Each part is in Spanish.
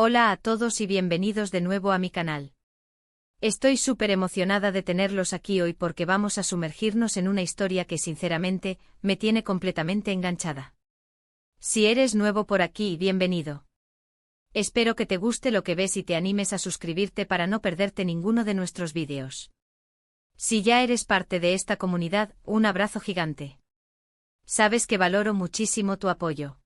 Hola a todos y bienvenidos de nuevo a mi canal. Estoy súper emocionada de tenerlos aquí hoy porque vamos a sumergirnos en una historia que sinceramente, me tiene completamente enganchada. Si eres nuevo por aquí, bienvenido. Espero que te guste lo que ves y te animes a suscribirte para no perderte ninguno de nuestros vídeos. Si ya eres parte de esta comunidad, un abrazo gigante. Sabes que valoro muchísimo tu apoyo.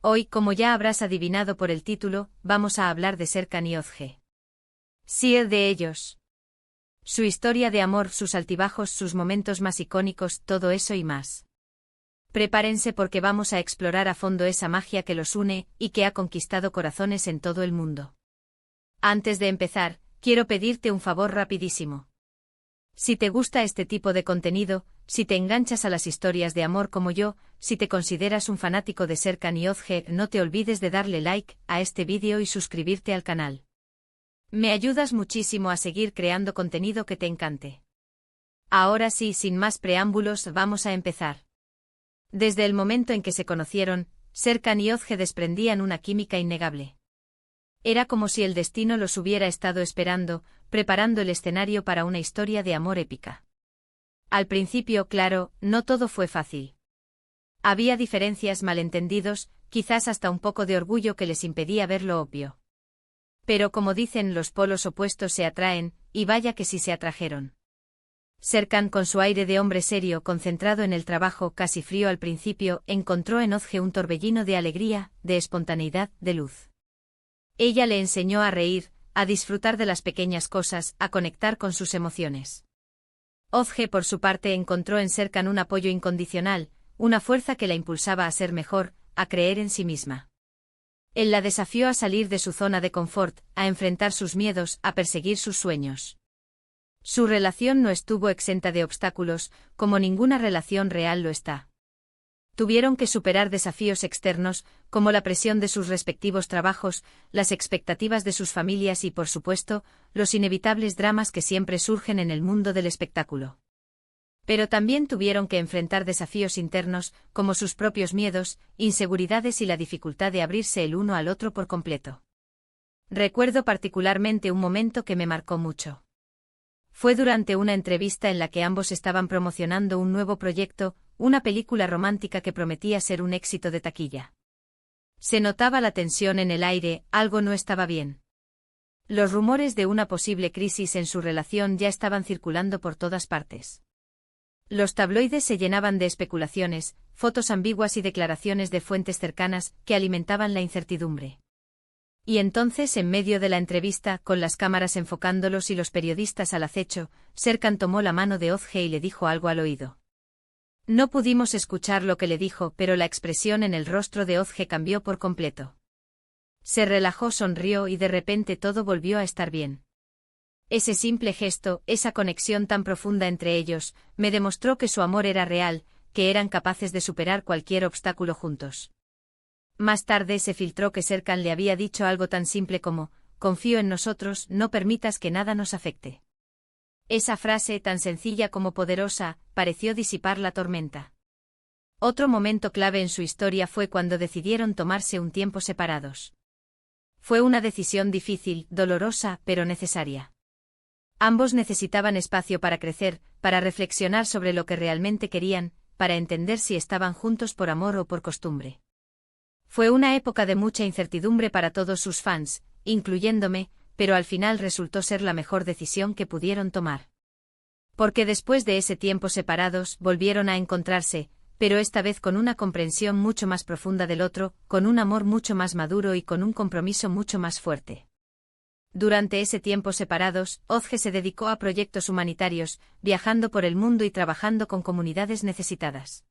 Hoy, como ya habrás adivinado por el título, vamos a hablar de Serkan y Özge. Sí, el de ellos. Su historia de amor, sus altibajos, sus momentos más icónicos, todo eso y más. Prepárense porque vamos a explorar a fondo esa magia que los une y que ha conquistado corazones en todo el mundo. Antes de empezar, quiero pedirte un favor rapidísimo. Si te gusta este tipo de contenido, si te enganchas a las historias de amor como yo, si te consideras un fanático de Serkan y Özge, no te olvides de darle like a este vídeo y suscribirte al canal. Me ayudas muchísimo a seguir creando contenido que te encante. Ahora sí, sin más preámbulos, vamos a empezar. Desde el momento en que se conocieron, Serkan y Özge desprendían una química innegable. Era como si el destino los hubiera estado esperando, preparando el escenario para una historia de amor épica. Al principio, claro, no todo fue fácil. Había diferencias, malentendidos, quizás hasta un poco de orgullo que les impedía ver lo obvio. Pero como dicen, los polos opuestos se atraen, y vaya que sí se atrajeron. Serkan, con su aire de hombre serio, concentrado en el trabajo, casi frío al principio, encontró en Özge un torbellino de alegría, de espontaneidad, de luz. Ella le enseñó a reír, a disfrutar de las pequeñas cosas, a conectar con sus emociones. Özge, por su parte, encontró en Serkan un apoyo incondicional, una fuerza que la impulsaba a ser mejor, a creer en sí misma. Él la desafió a salir de su zona de confort, a enfrentar sus miedos, a perseguir sus sueños. Su relación no estuvo exenta de obstáculos, como ninguna relación real lo está. Tuvieron que superar desafíos externos, como la presión de sus respectivos trabajos, las expectativas de sus familias y, por supuesto, los inevitables dramas que siempre surgen en el mundo del espectáculo. Pero también tuvieron que enfrentar desafíos internos, como sus propios miedos, inseguridades y la dificultad de abrirse el uno al otro por completo. Recuerdo particularmente un momento que me marcó mucho. Fue durante una entrevista en la que ambos estaban promocionando un nuevo proyecto, una película romántica que prometía ser un éxito de taquilla. Se notaba la tensión en el aire, algo no estaba bien. Los rumores de una posible crisis en su relación ya estaban circulando por todas partes. Los tabloides se llenaban de especulaciones, fotos ambiguas y declaraciones de fuentes cercanas que alimentaban la incertidumbre. Y entonces, en medio de la entrevista, con las cámaras enfocándolos y los periodistas al acecho, Serkan tomó la mano de Özge y le dijo algo al oído. No pudimos escuchar lo que le dijo, pero la expresión en el rostro de Özge cambió por completo. Se relajó, sonrió y de repente todo volvió a estar bien. Ese simple gesto, esa conexión tan profunda entre ellos, me demostró que su amor era real, que eran capaces de superar cualquier obstáculo juntos. Más tarde se filtró que Serkan le había dicho algo tan simple como, confío en nosotros, no permitas que nada nos afecte. Esa frase, tan sencilla como poderosa, pareció disipar la tormenta. Otro momento clave en su historia fue cuando decidieron tomarse un tiempo separados. Fue una decisión difícil, dolorosa, pero necesaria. Ambos necesitaban espacio para crecer, para reflexionar sobre lo que realmente querían, para entender si estaban juntos por amor o por costumbre. Fue una época de mucha incertidumbre para todos sus fans, incluyéndome, pero al final resultó ser la mejor decisión que pudieron tomar. Porque después de ese tiempo separados, volvieron a encontrarse, pero esta vez con una comprensión mucho más profunda del otro, con un amor mucho más maduro y con un compromiso mucho más fuerte. Durante ese tiempo separados, Özge se dedicó a proyectos humanitarios, viajando por el mundo y trabajando con comunidades necesitadas.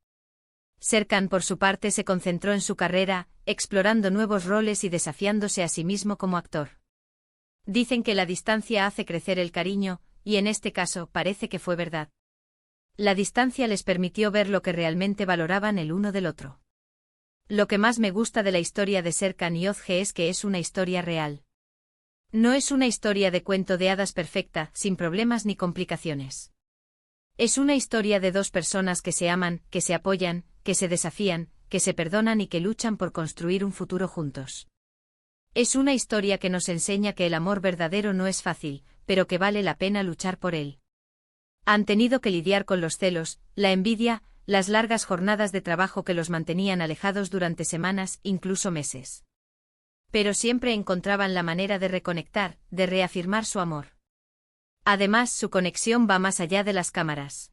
Serkan, por su parte, se concentró en su carrera, explorando nuevos roles y desafiándose a sí mismo como actor. Dicen que la distancia hace crecer el cariño, y en este caso parece que fue verdad. La distancia les permitió ver lo que realmente valoraban el uno del otro. Lo que más me gusta de la historia de Serkan y Özge es que es una historia real. No es una historia de cuento de hadas perfecta, sin problemas ni complicaciones. Es una historia de dos personas que se aman, que se apoyan, que se desafían, que se perdonan y que luchan por construir un futuro juntos. Es una historia que nos enseña que el amor verdadero no es fácil, pero que vale la pena luchar por él. Han tenido que lidiar con los celos, la envidia, las largas jornadas de trabajo que los mantenían alejados durante semanas, incluso meses. Pero siempre encontraban la manera de reconectar, de reafirmar su amor. Además, su conexión va más allá de las cámaras.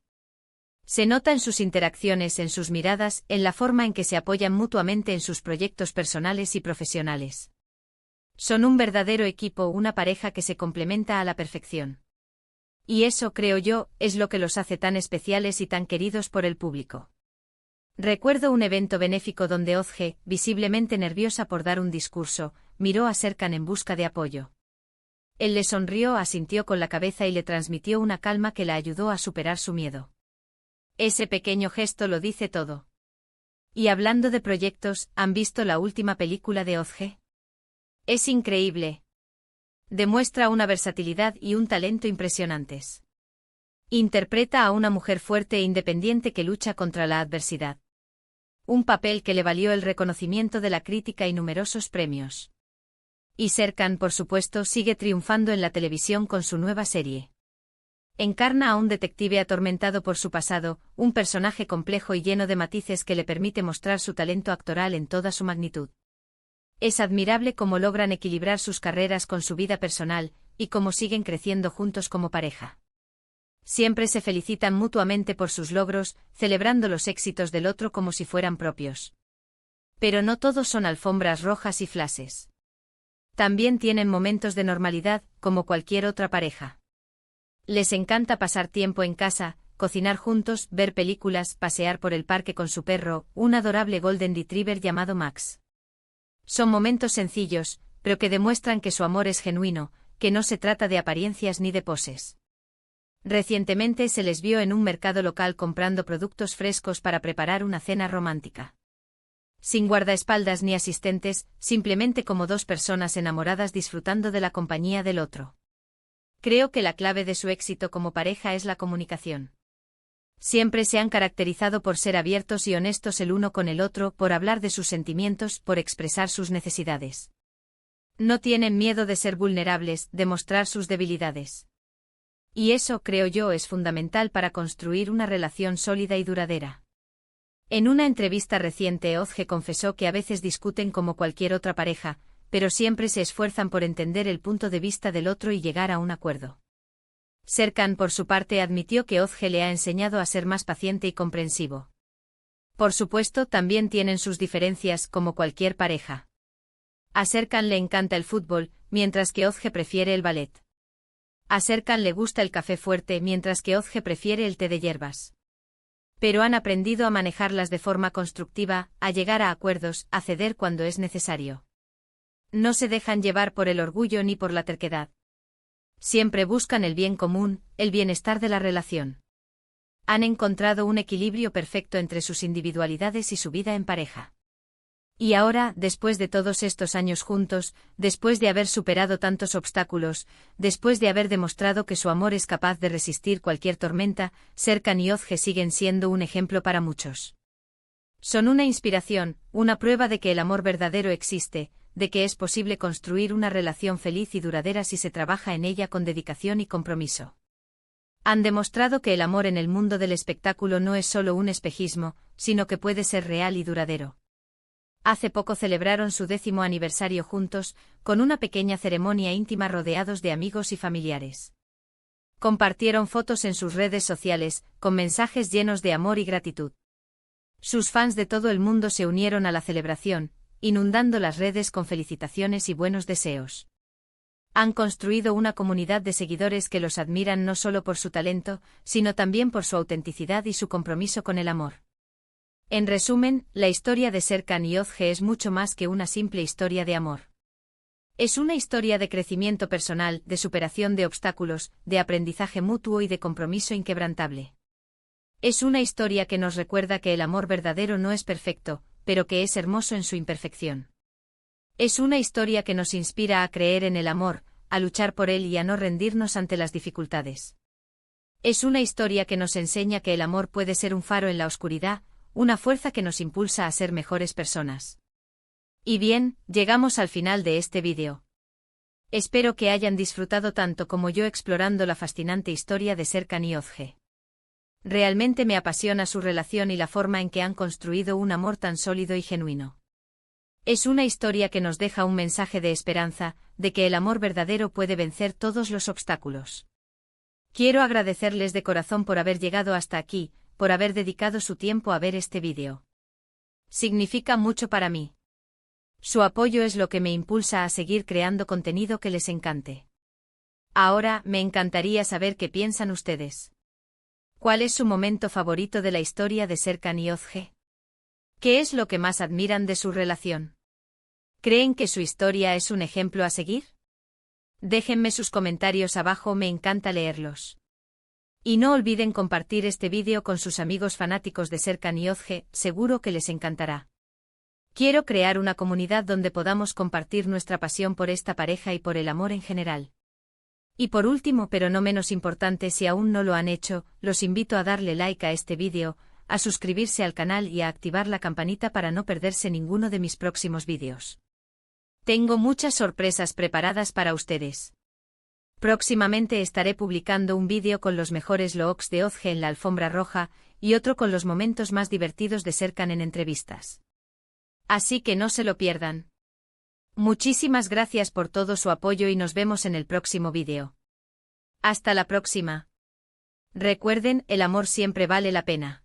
Se nota en sus interacciones, en sus miradas, en la forma en que se apoyan mutuamente en sus proyectos personales y profesionales. Son un verdadero equipo, una pareja que se complementa a la perfección. Y eso, creo yo, es lo que los hace tan especiales y tan queridos por el público. Recuerdo un evento benéfico donde Ozge, visiblemente nerviosa por dar un discurso, miró a Serkan en busca de apoyo. Él le sonrió, asintió con la cabeza y le transmitió una calma que la ayudó a superar su miedo. Ese pequeño gesto lo dice todo. Y hablando de proyectos, ¿han visto la última película de Ozge? Es increíble. Demuestra una versatilidad y un talento impresionantes. Interpreta a una mujer fuerte e independiente que lucha contra la adversidad. Un papel que le valió el reconocimiento de la crítica y numerosos premios. Y Serkan, por supuesto, sigue triunfando en la televisión con su nueva serie. Encarna a un detective atormentado por su pasado, un personaje complejo y lleno de matices que le permite mostrar su talento actoral en toda su magnitud. Es admirable cómo logran equilibrar sus carreras con su vida personal, y cómo siguen creciendo juntos como pareja. Siempre se felicitan mutuamente por sus logros, celebrando los éxitos del otro como si fueran propios. Pero no todos son alfombras rojas y flashes. También tienen momentos de normalidad, como cualquier otra pareja. Les encanta pasar tiempo en casa, cocinar juntos, ver películas, pasear por el parque con su perro, un adorable Golden Retriever llamado Max. Son momentos sencillos, pero que demuestran que su amor es genuino, que no se trata de apariencias ni de poses. Recientemente se les vio en un mercado local comprando productos frescos para preparar una cena romántica. Sin guardaespaldas ni asistentes, simplemente como dos personas enamoradas disfrutando de la compañía del otro. Creo que la clave de su éxito como pareja es la comunicación. Siempre se han caracterizado por ser abiertos y honestos el uno con el otro, por hablar de sus sentimientos, por expresar sus necesidades. No tienen miedo de ser vulnerables, de mostrar sus debilidades. Y eso, creo yo, es fundamental para construir una relación sólida y duradera. En una entrevista reciente, Ozge confesó que a veces discuten como cualquier otra pareja, pero siempre se esfuerzan por entender el punto de vista del otro y llegar a un acuerdo. Serkan, por su parte, admitió que Ozge le ha enseñado a ser más paciente y comprensivo. Por supuesto, también tienen sus diferencias, como cualquier pareja. A Serkan le encanta el fútbol, mientras que Ozge prefiere el ballet. A Serkan le gusta el café fuerte, mientras que Ozge prefiere el té de hierbas. Pero han aprendido a manejarlas de forma constructiva, a llegar a acuerdos, a ceder cuando es necesario. No se dejan llevar por el orgullo ni por la terquedad. Siempre buscan el bien común, el bienestar de la relación. Han encontrado un equilibrio perfecto entre sus individualidades y su vida en pareja. Y ahora, después de todos estos años juntos, después de haber superado tantos obstáculos, después de haber demostrado que su amor es capaz de resistir cualquier tormenta, Serkan y Ozge siguen siendo un ejemplo para muchos. Son una inspiración, una prueba de que el amor verdadero existe, de que es posible construir una relación feliz y duradera si se trabaja en ella con dedicación y compromiso. Han demostrado que el amor en el mundo del espectáculo no es solo un espejismo, sino que puede ser real y duradero. Hace poco celebraron su 10º aniversario juntos, con una pequeña ceremonia íntima rodeados de amigos y familiares. Compartieron fotos en sus redes sociales, con mensajes llenos de amor y gratitud. Sus fans de todo el mundo se unieron a la celebración, inundando las redes con felicitaciones y buenos deseos. Han construido una comunidad de seguidores que los admiran no solo por su talento, sino también por su autenticidad y su compromiso con el amor. En resumen, la historia de Serkan y Ozge es mucho más que una simple historia de amor. Es una historia de crecimiento personal, de superación de obstáculos, de aprendizaje mutuo y de compromiso inquebrantable. Es una historia que nos recuerda que el amor verdadero no es perfecto, pero que es hermoso en su imperfección. Es una historia que nos inspira a creer en el amor, a luchar por él y a no rendirnos ante las dificultades. Es una historia que nos enseña que el amor puede ser un faro en la oscuridad, una fuerza que nos impulsa a ser mejores personas. Y bien, llegamos al final de este vídeo. Espero que hayan disfrutado tanto como yo explorando la fascinante historia de Serkan y Özge. Realmente me apasiona su relación y la forma en que han construido un amor tan sólido y genuino. Es una historia que nos deja un mensaje de esperanza, de que el amor verdadero puede vencer todos los obstáculos. Quiero agradecerles de corazón por haber llegado hasta aquí, por haber dedicado su tiempo a ver este vídeo. Significa mucho para mí. Su apoyo es lo que me impulsa a seguir creando contenido que les encante. Ahora, me encantaría saber qué piensan ustedes. ¿Cuál es su momento favorito de la historia de Serkan y Özge? ¿Qué es lo que más admiran de su relación? ¿Creen que su historia es un ejemplo a seguir? Déjenme sus comentarios abajo, me encanta leerlos. Y no olviden compartir este vídeo con sus amigos fanáticos de Serkan y Özge, seguro que les encantará. Quiero crear una comunidad donde podamos compartir nuestra pasión por esta pareja y por el amor en general. Y por último, pero no menos importante, si aún no lo han hecho, los invito a darle like a este vídeo, a suscribirse al canal y a activar la campanita para no perderse ninguno de mis próximos vídeos. Tengo muchas sorpresas preparadas para ustedes. Próximamente estaré publicando un vídeo con los mejores looks de Özge en la alfombra roja y otro con los momentos más divertidos de Serkan en entrevistas. Así que no se lo pierdan. Muchísimas gracias por todo su apoyo y nos vemos en el próximo vídeo. Hasta la próxima. Recuerden, el amor siempre vale la pena.